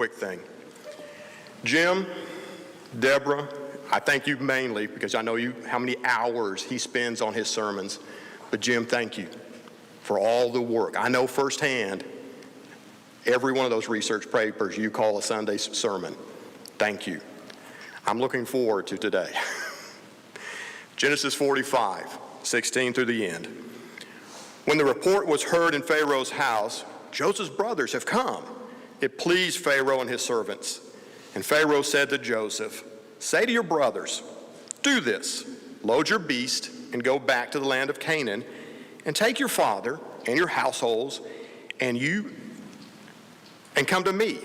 Quick thing. Jim, Deborah, I thank you mainly because I know how many hours he spends on his sermons. But Jim, thank you for all the work. I know firsthand every one of those research papers you call a Sunday sermon. Thank you. I'm looking forward to today. Genesis 45, 16 through the end. When the report was heard in Pharaoh's house, Joseph's brothers have come. It pleased Pharaoh and his servants. And Pharaoh said to Joseph, say to your brothers, do this, load your beast and go back to the land of Canaan, and take your father and your households and come to me.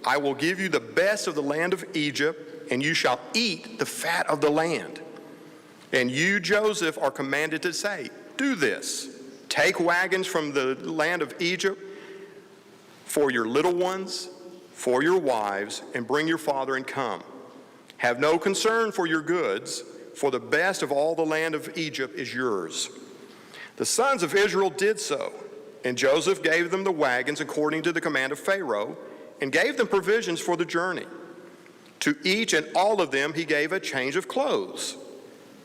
I will give you the best of the land of Egypt, and you shall eat the fat of the land. And you, Joseph, are commanded to say, do this, take wagons from the land of Egypt for your little ones, for your wives, and bring your father and come. Have no concern for your goods, for the best of all the land of Egypt is yours. The sons of Israel did so, and Joseph gave them the wagons according to the command of Pharaoh, and gave them provisions for the journey. To each and all of them he gave a change of clothes.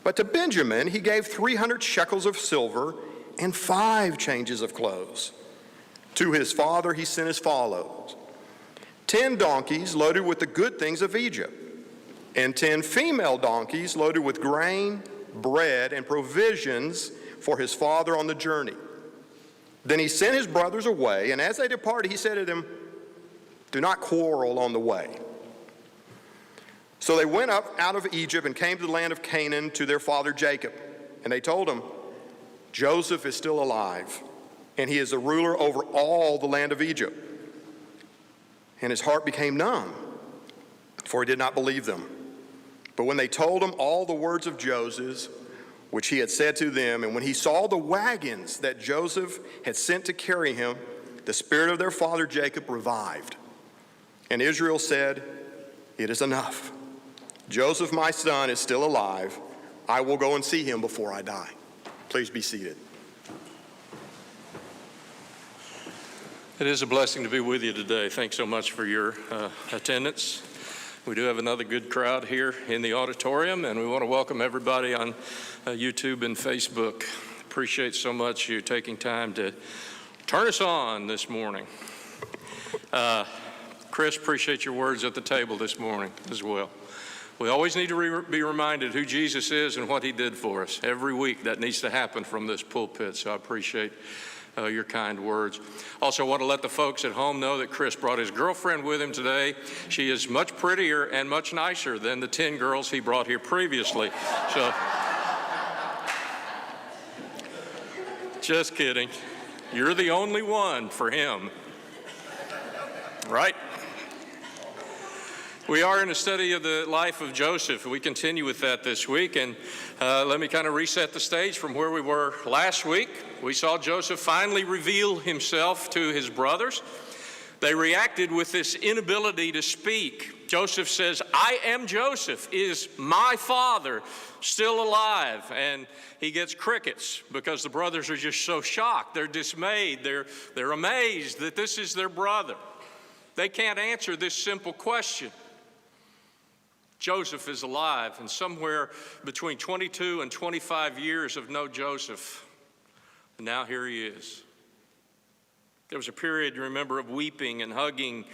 But to Benjamin he gave 300 shekels of silver and 5 changes of clothes. To his father he sent as follows: 10 donkeys loaded with the good things of Egypt, and 10 female donkeys loaded with grain, bread, and provisions for his father on the journey. Then he sent his brothers away, and as they departed he said to them, do not quarrel on the way. So they went up out of Egypt and came to the land of Canaan to their father Jacob. And they told him, Joseph is still alive, and he is the ruler over all the land of Egypt. And his heart became numb, for he did not believe them. But when they told him all the words of Joseph, which he had said to them, and when he saw the wagons that Joseph had sent to carry him, the spirit of their father Jacob revived. And Israel said, it is enough. Joseph, my son, is still alive. I will go and see him before I die. Please be seated. It is a blessing to be with you today. Thanks so much for your attendance. We do have another good crowd here in the auditorium, and we want to welcome everybody on YouTube and Facebook. Appreciate so much you taking time to turn us on this morning. Chris, appreciate your words at the table this morning as well. We always need to be reminded who Jesus is and what he did for us. Every week that needs to happen from this pulpit, so I appreciate your kind words. Also want to let the folks at home know that Chris brought his girlfriend with him today. She is much prettier and much nicer than the 10 girls he brought here previously. So, just kidding. You're the only one for him, right? We are in a study of the life of Joseph. We continue with that this week, and let me kind of reset the stage from where we were last week. We saw Joseph finally reveal himself to his brothers. They reacted with this inability to speak. Joseph says, I am Joseph. Is my father still alive? And he gets crickets because the brothers are just so shocked. They're dismayed. They're amazed that this is their brother. They can't answer this simple question. Joseph is alive, and somewhere between 22 and 25 years of no Joseph, and now here he is. There was a period, you remember, of weeping and hugging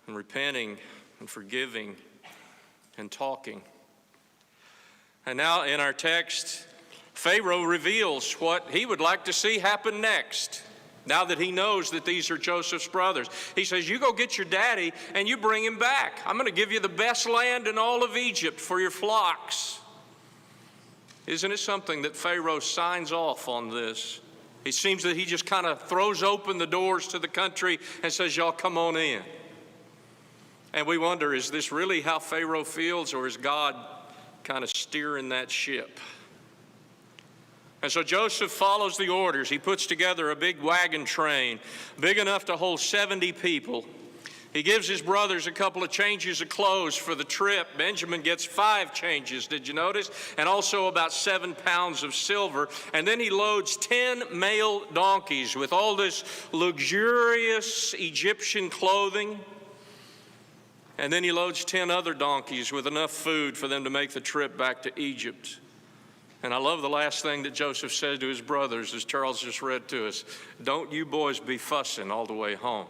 and repenting and forgiving and talking. And now in our text, Pharaoh reveals what he would like to see happen next. Now that he knows that these are Joseph's brothers, he says, you go get your daddy and you bring him back. I'm going to give you the best land in all of Egypt for your flocks. Isn't it something that Pharaoh signs off on this? It seems that he just kind of throws open the doors to the country and says, y'all come on in. And we wonder, is this really how Pharaoh feels, or is God kind of steering that ship? And so Joseph follows the orders. He puts together a big wagon train, big enough to hold 70 people. He gives his brothers a couple of changes of clothes for the trip. Benjamin gets 5 changes, did you notice? And also about 7 pounds of silver. And then he loads 10 male donkeys with all this luxurious Egyptian clothing. And then he loads 10 other donkeys with enough food for them to make the trip back to Egypt. And I love the last thing that Joseph said to his brothers, as Charles just read to us. Don't you boys be fussing all the way home.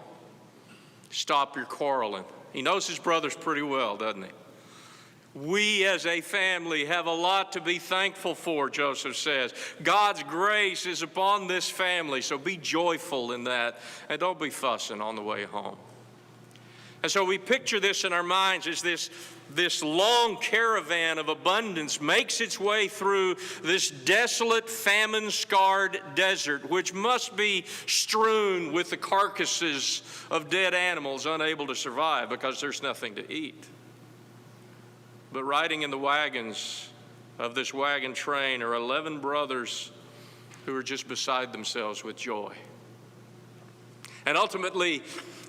Stop your quarreling. He knows his brothers pretty well, doesn't he? We as a family have a lot to be thankful for, Joseph says. God's grace is upon this family, so be joyful in that, and don't be fussing on the way home. And so we picture this in our minds as this long caravan of abundance makes its way through this desolate, famine-scarred desert, which must be strewn with the carcasses of dead animals unable to survive because there's nothing to eat. But riding in the wagons of this wagon train are 11 brothers who are just beside themselves with joy. And ultimately,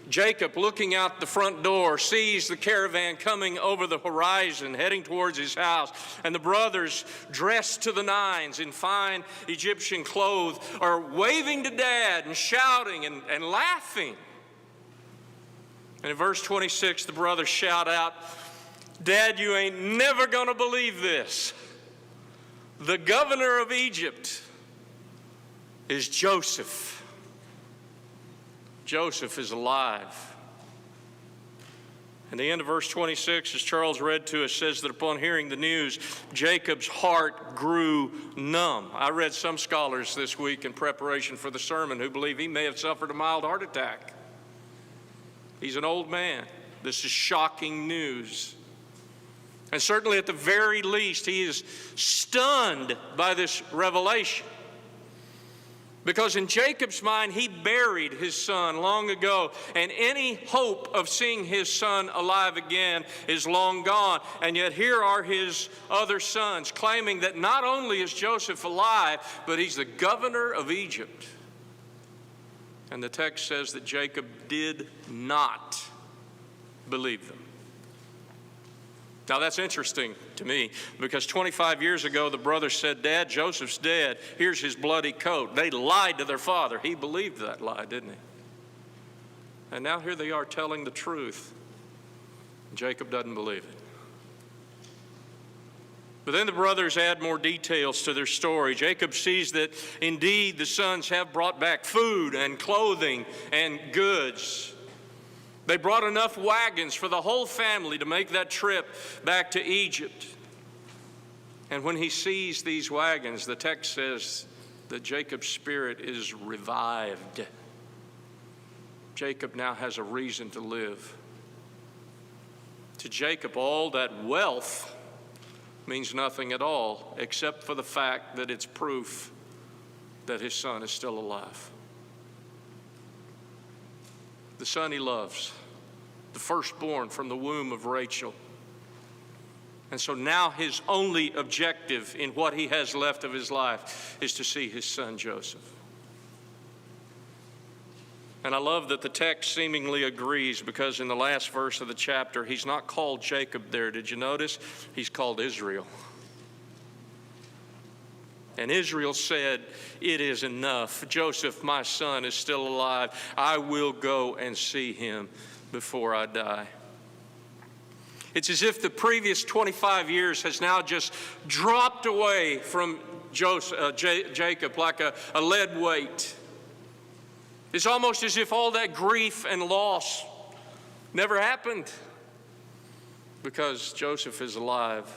Jacob, looking out the front door, sees the caravan coming over the horizon, heading towards his house. And the brothers, dressed to the nines in fine Egyptian clothes, are waving to Dad and shouting and laughing. And in verse 26, the brothers shout out, Dad, you ain't never gonna believe this. The governor of Egypt is Joseph. Joseph is alive. And the end of verse 26, as Charles read to us, says that upon hearing the news, Jacob's heart grew numb. I read some scholars this week in preparation for the sermon who believe he may have suffered a mild heart attack. He's an old man. This is shocking news. And certainly at the very least, he is stunned by this revelation. Because in Jacob's mind, he buried his son long ago, and any hope of seeing his son alive again is long gone. And yet here are his other sons claiming that not only is Joseph alive, but he's the governor of Egypt. And the text says that Jacob did not believe them. Now that's interesting to me because 25 years ago the brothers said, Dad, Joseph's dead. Here's his bloody coat. They lied to their father. He believed that lie, didn't he? And now here they are telling the truth. Jacob doesn't believe it. But then the brothers add more details to their story. Jacob sees that indeed the sons have brought back food and clothing and goods. They brought enough wagons for the whole family to make that trip back to Egypt. And when he sees these wagons, the text says that Jacob's spirit is revived. Jacob now has a reason to live. To Jacob, all that wealth means nothing at all, except for the fact that it's proof that his son is still alive. The son he loves, the firstborn from the womb of Rachel. And so now his only objective in what he has left of his life is to see his son Joseph. And I love that the text seemingly agrees because in the last verse of the chapter, he's not called Jacob there. Did you notice? He's called Israel. And Israel said, it is enough. Joseph, my son, is still alive. I will go and see him before I die. It's as if the previous 25 years has now just dropped away from Jacob like a lead weight. It's almost as if all that grief and loss never happened because Joseph is alive.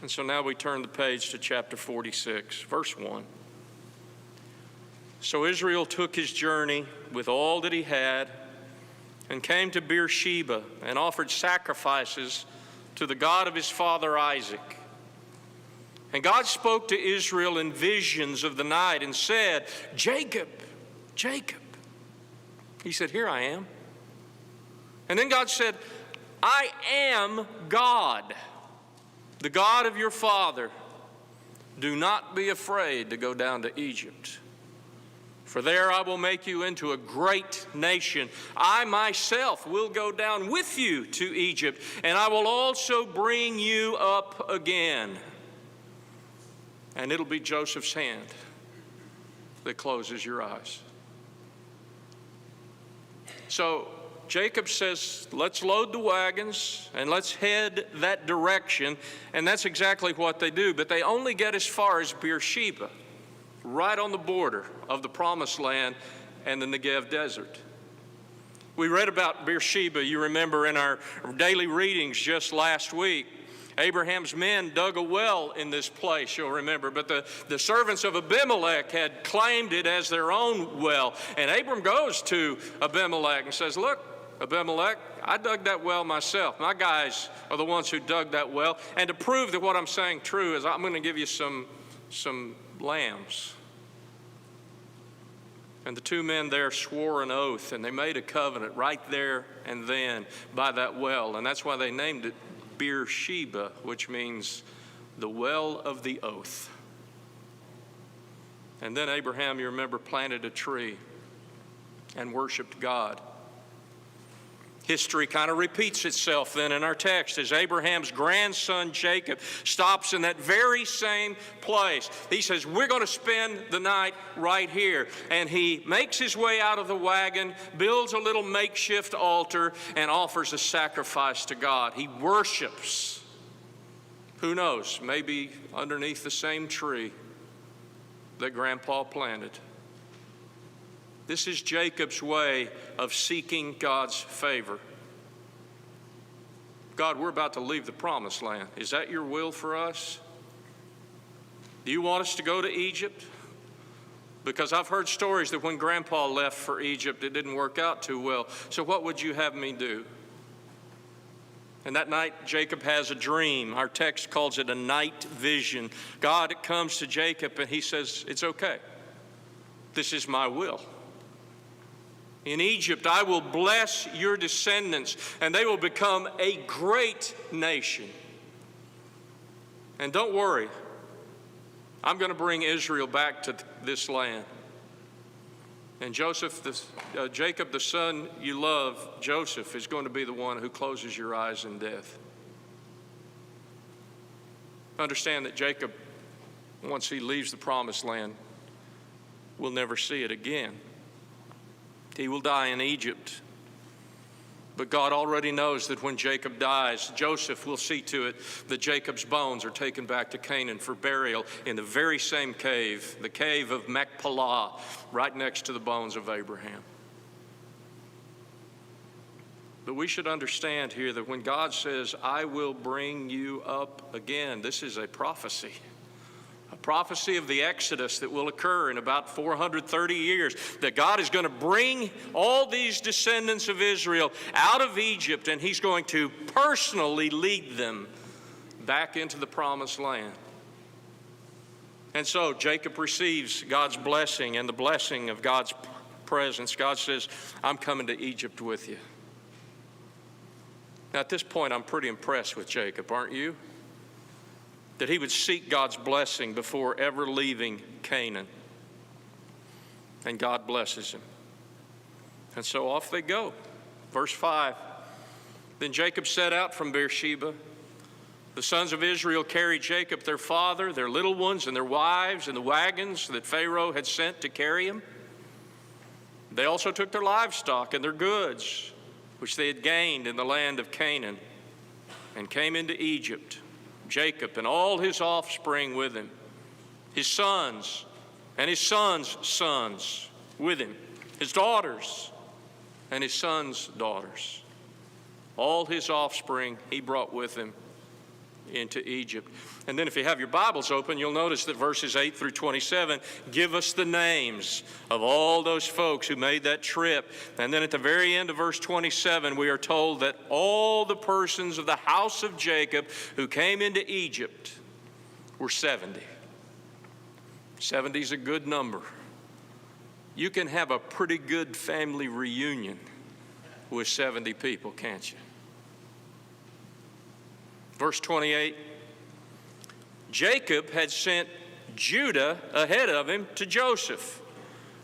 And so now we turn the page to chapter 46, verse 1. So Israel took his journey with all that he had and came to Beersheba and offered sacrifices to the God of his father Isaac. And God spoke to Israel in visions of the night and said, Jacob, Jacob. He said, here I am. And then God said, I am God, the God of your father. Do not be afraid to go down to Egypt. For there I will make you into a great nation. I myself will go down with you to Egypt, and I will also bring you up again. And it'll be Joseph's hand that closes your eyes. So Jacob says, let's load the wagons and let's head that direction. And that's exactly what they do. But they only get as far as Beersheba, right on the border of the Promised Land and the Negev Desert. We read about Beersheba, you remember, in our daily readings just last week. Abraham's men dug a well in this place, you'll remember, but the servants of Abimelech had claimed it as their own well. And Abram goes to Abimelech and says, look, Abimelech, I dug that well myself. My guys are the ones who dug that well. And to prove that what I'm saying true is I'm going to give you some lambs. And the two men there swore an oath, and they made a covenant right there and then by that well. And that's why they named it Beersheba, which means the well of the oath. And then Abraham, you remember, planted a tree and worshiped God. History kind of repeats itself then in our text as Abraham's grandson Jacob stops in that very same place. He says, we're going to spend the night right here. And he makes his way out of the wagon, builds a little makeshift altar, and offers a sacrifice to God. He worships. Who knows, maybe underneath the same tree that Grandpa planted. This is Jacob's way of seeking God's favor. God, we're about to leave the Promised Land. Is that your will for us? Do you want us to go to Egypt? Because I've heard stories that when Grandpa left for Egypt, it didn't work out too well. So what would you have me do? And that night, Jacob has a dream. Our text calls it a night vision. God comes to Jacob and he says, it's okay. This is my will. In Egypt, I will bless your descendants, and they will become a great nation. And don't worry, I'm going to bring Israel back to this land. And Jacob, the son you love, Joseph, is going to be the one who closes your eyes in death. Understand that Jacob, once he leaves the Promised Land, will never see it again. He will die in Egypt. But God already knows that when Jacob dies, Joseph will see to it that Jacob's bones are taken back to Canaan for burial in the very same cave, the cave of Machpelah, right next to the bones of Abraham. But we should understand here that when God says, I will bring you up again, this is a prophecy. A prophecy of the Exodus that will occur in about 430 years, that God is going to bring all these descendants of Israel out of Egypt, and he's going to personally lead them back into the Promised Land. And so Jacob receives God's blessing and the blessing of God's presence. God says, I'm coming to Egypt with you. Now at this point, I'm pretty impressed with Jacob, aren't you? That he would seek God's blessing before ever leaving Canaan. And God blesses him. And so off they go. Verse 5. Then Jacob set out from Beersheba. The sons of Israel carried Jacob, their father, their little ones, and their wives, in the wagons that Pharaoh had sent to carry him. They also took their livestock and their goods, which they had gained in the land of Canaan, and came into Egypt. Jacob and all his offspring with him, his sons and his sons' sons with him, his daughters and his sons' daughters. All his offspring he brought with him into Egypt. And then if you have your Bibles open, you'll notice that verses 8 through 27 give us the names of all those folks who made that trip. And then at the very end of verse 27, we are told that all the persons of the house of Jacob who came into Egypt were 70. 70 is a good number. You can have a pretty good family reunion with 70 people, can't you? Verse 28, Jacob had sent Judah ahead of him to Joseph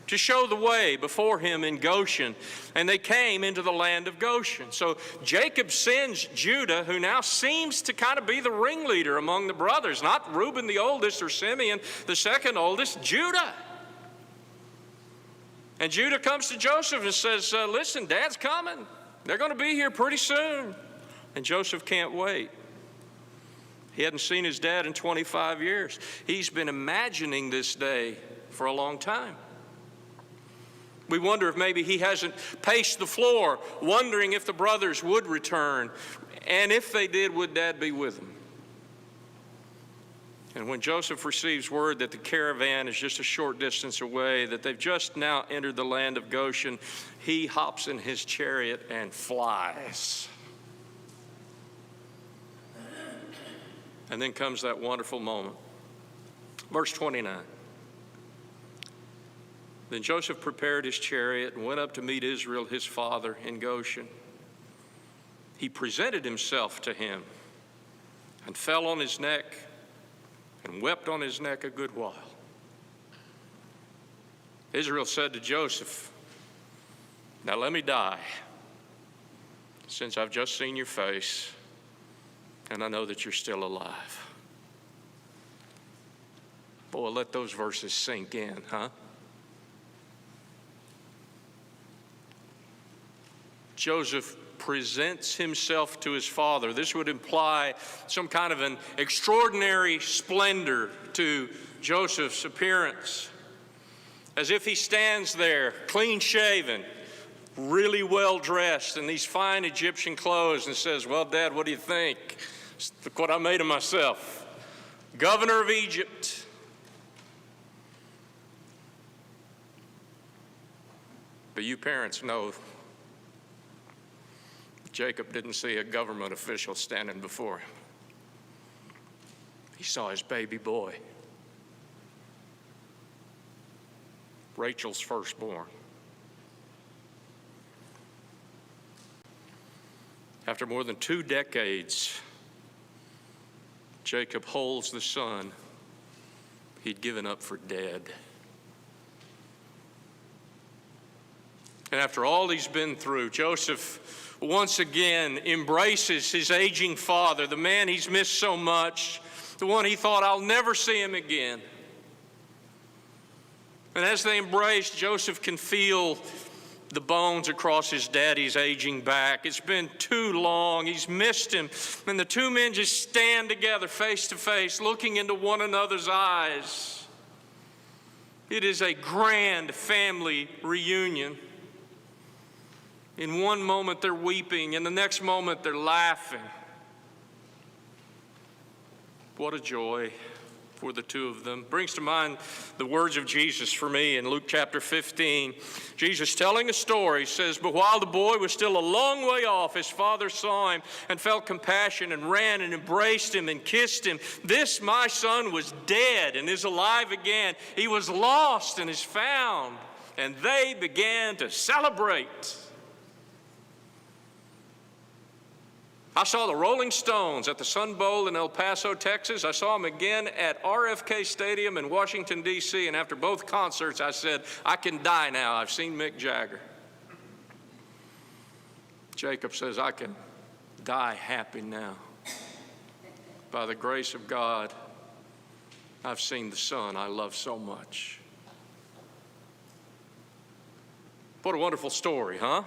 to show the way before him in Goshen, and they came into the land of Goshen. So Jacob sends Judah, who now seems to kind of be the ringleader among the brothers, not Reuben the oldest or Simeon the second oldest, Judah. And Judah comes to Joseph and says, listen, Dad's coming. They're going to be here pretty soon. And Joseph can't wait. He hadn't seen his dad in 25 years. He's been imagining this day for a long time. We wonder if maybe he hasn't paced the floor, wondering if the brothers would return. And if they did, would Dad be with them? And when Joseph receives word that the caravan is just a short distance away, that they've just now entered the land of Goshen, he hops in his chariot and flies. And then comes that wonderful moment. Verse 29. Then Joseph prepared his chariot and went up to meet Israel, his father, in Goshen. He presented himself to him and fell on his neck and wept on his neck a good while. Israel said to Joseph, "Now let me die, since I've just seen your face, and I know that you're still alive." Boy, let those verses sink in, huh? Joseph presents himself to his father. This would imply some kind of an extraordinary splendor to Joseph's appearance, as if he stands there clean shaven, really well dressed in these fine Egyptian clothes, and says, "Well, Dad, what do you think? Look what I made of myself. Governor of Egypt." But you parents know Jacob didn't see a government official standing before him. He saw his baby boy, Rachel's firstborn. After more than 2 decades, Jacob holds the son he'd given up for dead. And after all he's been through, Joseph once again embraces his aging father, the man he's missed so much, the one he thought, "I'll never see him again." And as they embrace, Joseph can feel the bones across his daddy's aging back. It's been too long. He's missed him. And the two men just stand together face to face, looking into one another's eyes. It is a grand family reunion. In one moment they're weeping, in the next moment they're laughing. What a joy for the two of them. Brings to mind the words of Jesus for me in Luke chapter 15. Jesus, telling a story, says, "But while the boy was still a long way off, his father saw him and felt compassion and ran and embraced him and kissed him. This my son was dead and is alive again. He was lost and is found." And they began to celebrate. I saw the Rolling Stones at the Sun Bowl in El Paso, Texas. I saw them again at RFK Stadium in Washington, D.C. And after both concerts, I said, "I can die now. I've seen Mick Jagger." Jacob says, "I can die happy now. By the grace of God, I've seen the son I love so much." What a wonderful story, huh?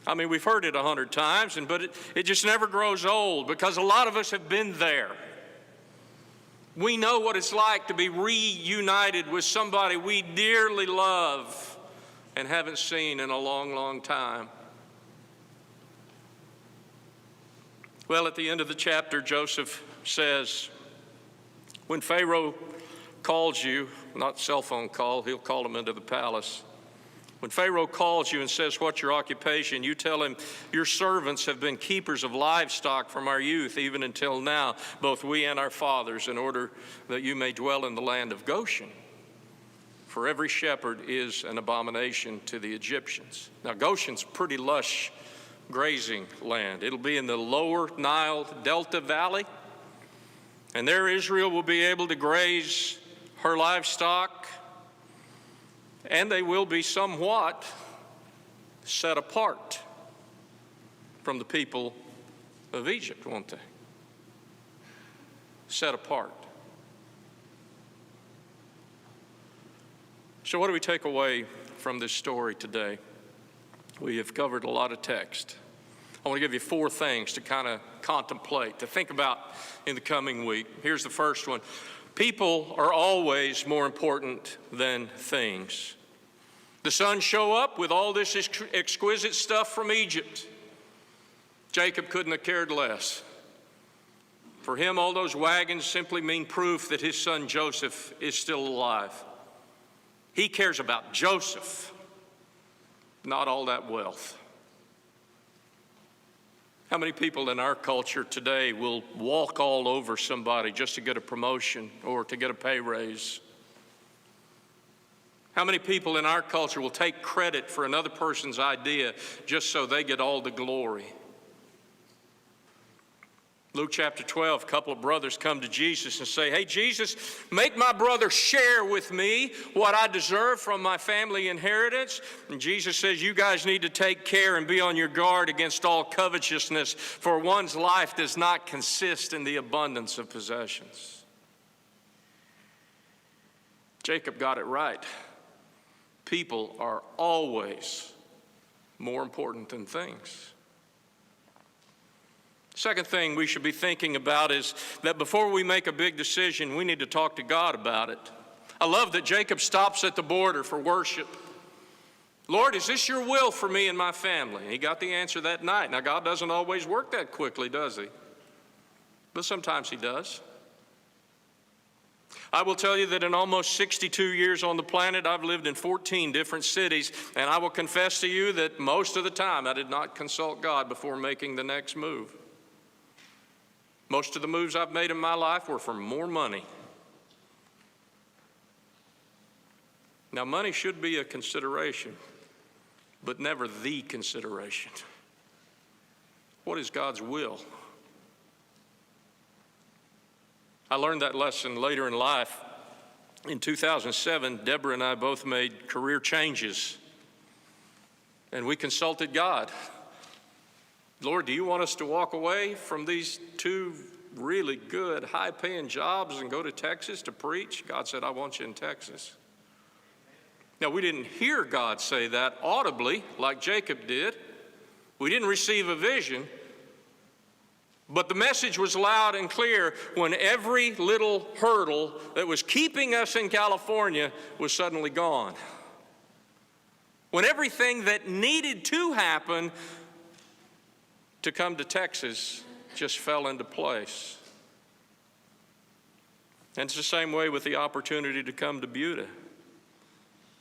I mean, we've heard it 100 times, but it just never grows old, because a lot of us have been there. We know what it's like to be reunited with somebody we dearly love and haven't seen in a long, long time. Well, at the end of the chapter, Joseph says, when Pharaoh calls you, not cell phone call, he'll call him into the palace. When Pharaoh calls you and says, "What's your occupation?" you tell him, "Your servants have been keepers of livestock from our youth, even until now, both we and our fathers, in order that you may dwell in the land of Goshen. For every shepherd is an abomination to the Egyptians." Now, Goshen's pretty lush grazing land. It'll be in the lower Nile Delta Valley, and there Israel will be able to graze her livestock, and they will be somewhat set apart from the people of Egypt, won't they? Set apart. So what do we take away from this story today? We have covered a lot of text. I want to give you 4 things to kind of contemplate, to think about in the coming week. Here's the first one. People are always more important than things. The sons show up with all this exquisite stuff from Egypt. Jacob couldn't have cared less. For him, all those wagons simply mean proof that his son Joseph is still alive. He cares about Joseph, not all that wealth. How many people in our culture today will walk all over somebody just to get a promotion or to get a pay raise? How many people in our culture will take credit for another person's idea just so they get all the glory? Luke chapter 12, a couple of brothers come to Jesus and say, "Hey, Jesus, make my brother share with me what I deserve from my family inheritance." And Jesus says, "You guys need to take care and be on your guard against all covetousness, for one's life does not consist in the abundance of possessions." Jacob got it right. People are always more important than things. Second thing we should be thinking about is that before we make a big decision, we need to talk to God about it. I love that Jacob stops at the border for worship. "Lord, is this your will for me and my family?" And he got the answer that night. Now, God doesn't always work that quickly, does he? But sometimes he does. I will tell you that in almost 62 years on the planet, I've lived in 14 different cities, and I will confess to you that most of the time I did not consult God before making the next move. Most of the moves I've made in my life were for more money. Now, money should be a consideration, but never the consideration. What is God's will? I learned that lesson later in life. In 2007, Deborah and I both made career changes, and we consulted God. "Lord, do you want us to walk away from these 2 really good, high-paying jobs and go to Texas to preach?" God said, "I want you in Texas." Now, we didn't hear God say that audibly like Jacob did. We didn't receive a vision. But the message was loud and clear when every little hurdle that was keeping us in California was suddenly gone. When everything that needed to happen to come to Texas just fell into place. And it's the same way with the opportunity to come to Buda.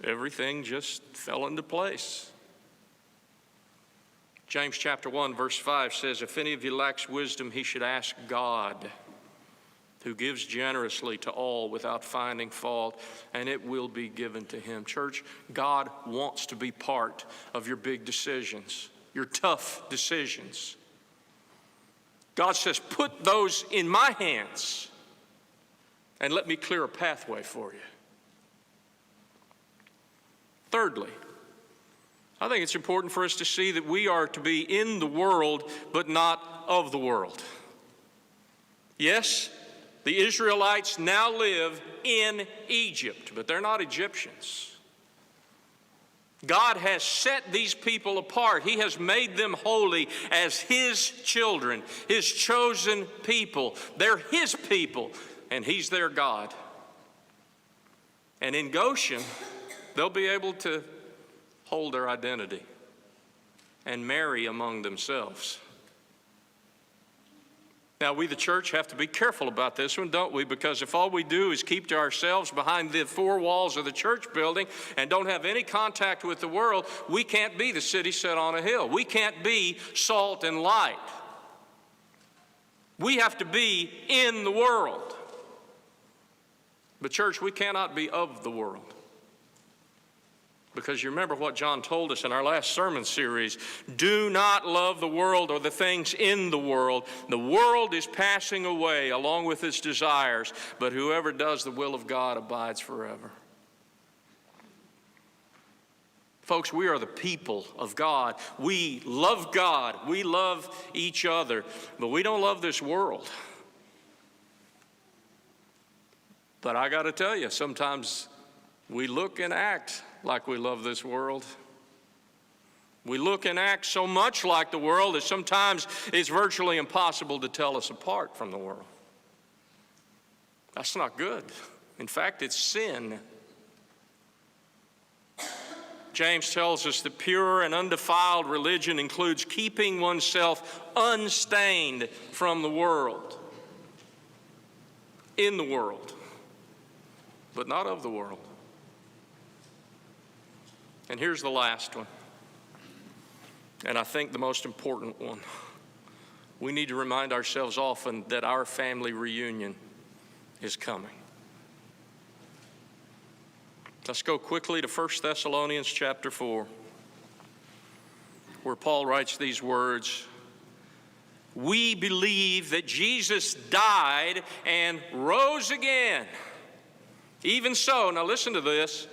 Everything just fell into place. James chapter 1, verse 5 says, "If any of you lacks wisdom, he should ask God, who gives generously to all without finding fault, and it will be given to him." Church, God wants to be part of your big decisions, your tough decisions. God says, "Put those in my hands and let me clear a pathway for you." Thirdly, I think it's important for us to see that we are to be in the world, but not of the world. Yes, the Israelites now live in Egypt, but they're not Egyptians. God has set these people apart. He has made them holy as His children, His chosen people. They're His people, and He's their God. And in Goshen, they'll be able to hold their identity and marry among themselves. Now, we, the church, have to be careful about this one, don't we? Because if all we do is keep to ourselves behind the 4 walls of the church building and don't have any contact with the world, we can't be the city set on a hill. We can't be salt and light. We have to be in the world. But church, we cannot be of the world. Because you remember what John told us in our last sermon series. Do not love the world or the things in the world. The world is passing away along with its desires, but whoever does the will of God abides forever. Folks, we are the people of God. We love God. We love each other, but we don't love this world. But I got to tell you, sometimes we look and act like we love this world. We look and act so much like the world that sometimes it's virtually impossible to tell us apart from the world. That's not good. In fact, it's sin. James tells us that pure and undefiled religion includes keeping oneself unstained from the world, in the world, but not of the world. And here's the last one, and I think the most important one. We need to remind ourselves often that our family reunion is coming. Let's go quickly to 1 Thessalonians chapter 4, where Paul writes these words. We believe that Jesus died and rose again. Even so, now listen to this,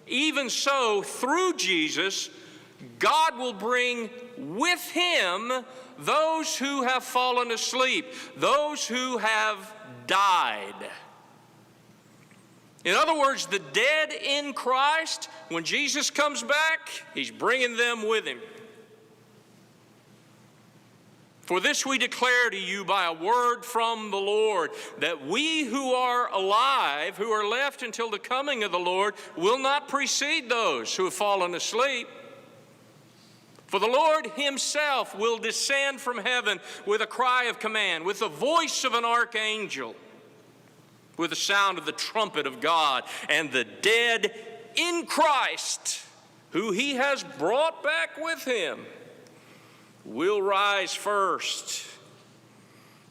even so, through Jesus, God will bring with him those who have fallen asleep, those who have died. In other words, the dead in Christ, when Jesus comes back, he's bringing them with him. For this we declare to you by a word from the Lord, that we who are alive, who are left until the coming of the Lord, will not precede those who have fallen asleep. For the Lord himself will descend from heaven with a cry of command, with the voice of an archangel, with the sound of the trumpet of God, and the dead in Christ, who he has brought back with him, will rise first.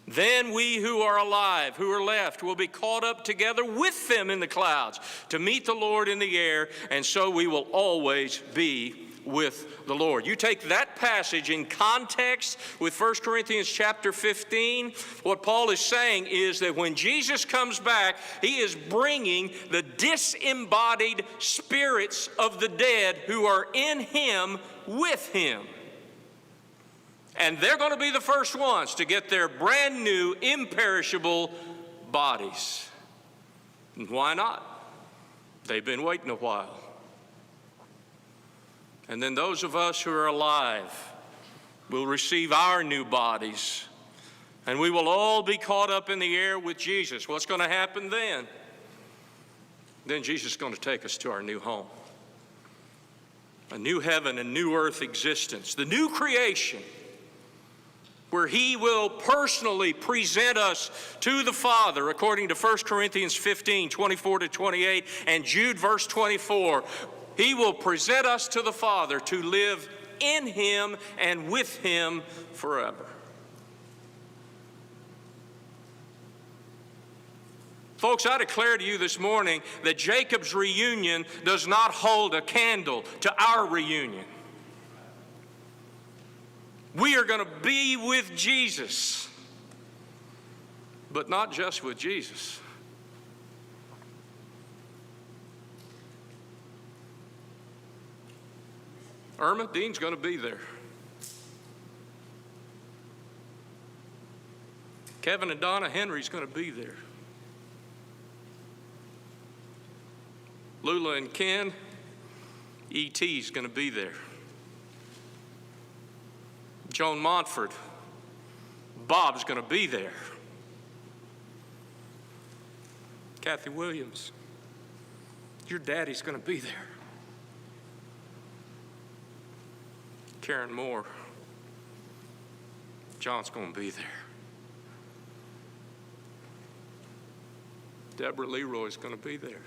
Then we who are alive, who are left, will be caught up together with them in the clouds to meet the Lord in the air, and so we will always be with the Lord. You take that passage in context with 1 Corinthians chapter 15, what Paul is saying is that when Jesus comes back, he is bringing the disembodied spirits of the dead who are in him with him. And they're going to be the first ones to get their brand new, imperishable bodies. And why not? They've been waiting a while. And then those of us who are alive will receive our new bodies, and we will all be caught up in the air with Jesus. What's going to happen then? Then Jesus is going to take us to our new home, a new heaven and new earth existence, the new creation, where he will personally present us to the Father, according to 1 Corinthians 15, 24 to 28, and Jude verse 24. He will present us to the Father to live in him and with him forever. Folks, I declare to you this morning that Jacob's reunion does not hold a candle to our reunion. We are going to be with Jesus, but not just with Jesus. Irma Dean's going to be there. Kevin and Donna Henry's going to be there. Lula and Ken, E.T.'s going to be there. Joan Montford, Bob's going to be there. Kathy Williams, your daddy's going to be there. Karen Moore, John's going to be there. Deborah Leroy's going to be there.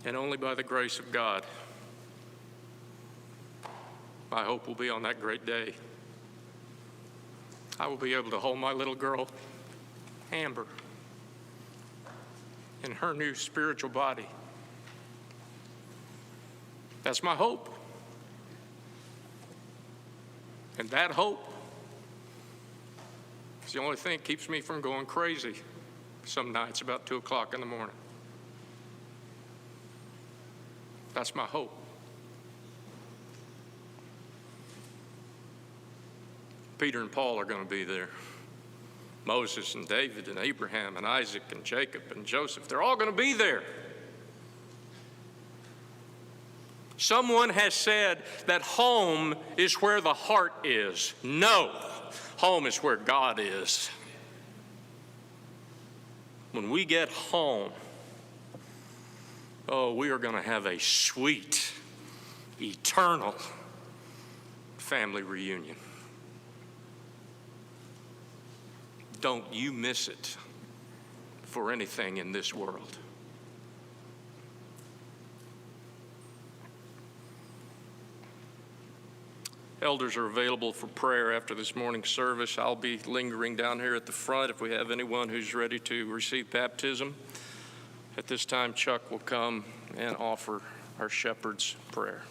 And only by the grace of God, my hope will be on that great day, I will be able to hold my little girl, Amber, in her new spiritual body. That's my hope. And that hope is the only thing that keeps me from going crazy some nights about 2 o'clock in the morning. That's my hope. Peter and Paul are going to be there. Moses and David and Abraham and Isaac and Jacob and Joseph, they're all going to be there. Someone has said that home is where the heart is. No, home is where God is. When we get home, oh, we are going to have a sweet, eternal family reunion. Don't you miss it for anything in this world. Elders are available for prayer after this morning's service. I'll be lingering down here at the front if we have anyone who's ready to receive baptism. At this time, Chuck will come and offer our shepherd's prayer.